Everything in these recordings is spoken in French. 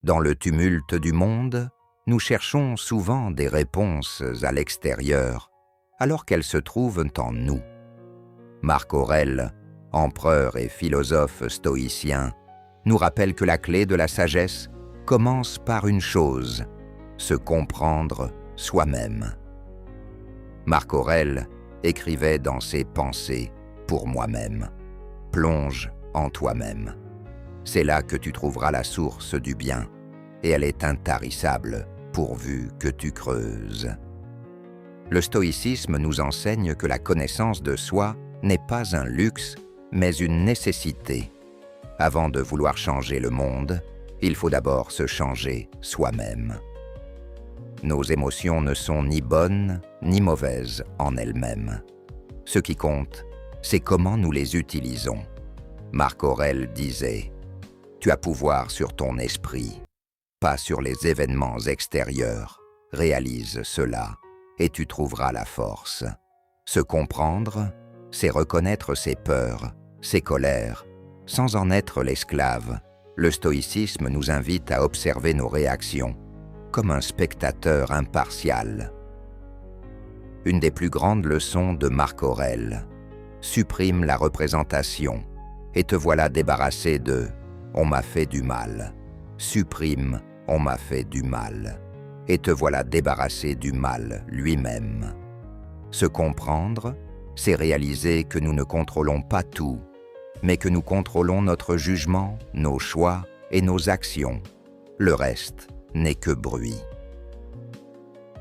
Dans le tumulte du monde, nous cherchons souvent des réponses à l'extérieur, alors qu'elles se trouvent en nous. Marc Aurèle, empereur et philosophe stoïcien, nous rappelle que la clé de la sagesse commence par une chose, se comprendre soi-même. Marc Aurèle écrivait dans ses pensées pour moi-même. Plonge en toi-même. C'est là que tu trouveras la source du bien, et elle est intarissable pourvu que tu creuses. Le stoïcisme nous enseigne que la connaissance de soi n'est pas un luxe, mais une nécessité. Avant de vouloir changer le monde, il faut d'abord se changer soi-même. Nos émotions ne sont ni bonnes ni mauvaises en elles-mêmes. Ce qui compte, c'est comment nous les utilisons. Marc Aurèle disait « Tu as pouvoir sur ton esprit, pas sur les événements extérieurs. Réalise cela et tu trouveras la force. » Se comprendre, c'est reconnaître ses peurs, ses colères, sans en être l'esclave. Le stoïcisme nous invite à observer nos réactions, comme un spectateur impartial. Une des plus grandes leçons de Marc Aurèle: supprime la représentation et te voilà débarrassé de « on m'a fait du mal ». Supprime « on m'a fait du mal » et te voilà débarrassé du mal lui-même. Se comprendre, c'est réaliser que nous ne contrôlons pas tout, mais que nous contrôlons notre jugement, nos choix et nos actions. Le reste n'est que bruit.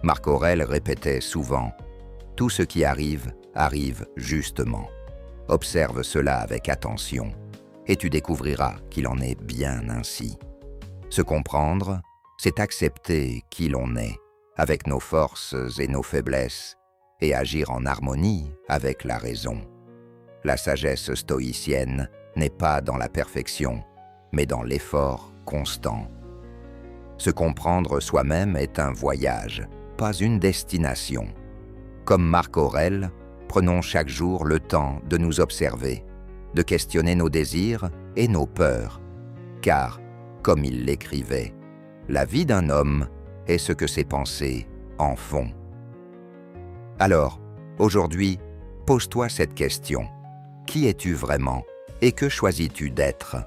Marc Aurèle répétait souvent « Tout ce qui arrive, arrive justement. Observe cela avec attention, et tu découvriras qu'il en est bien ainsi. » Se comprendre, c'est accepter qui l'on est, avec nos forces et nos faiblesses, et agir en harmonie avec la raison. La sagesse stoïcienne n'est pas dans la perfection, mais dans l'effort constant. Se comprendre soi-même est un voyage, pas une destination. Comme Marc Aurèle, prenons chaque jour le temps de nous observer, de questionner nos désirs et nos peurs, car, comme il l'écrivait, la vie d'un homme est ce que ses pensées en font. Alors, aujourd'hui, pose-toi cette question. Qui es-tu vraiment et que choisis-tu d'être ?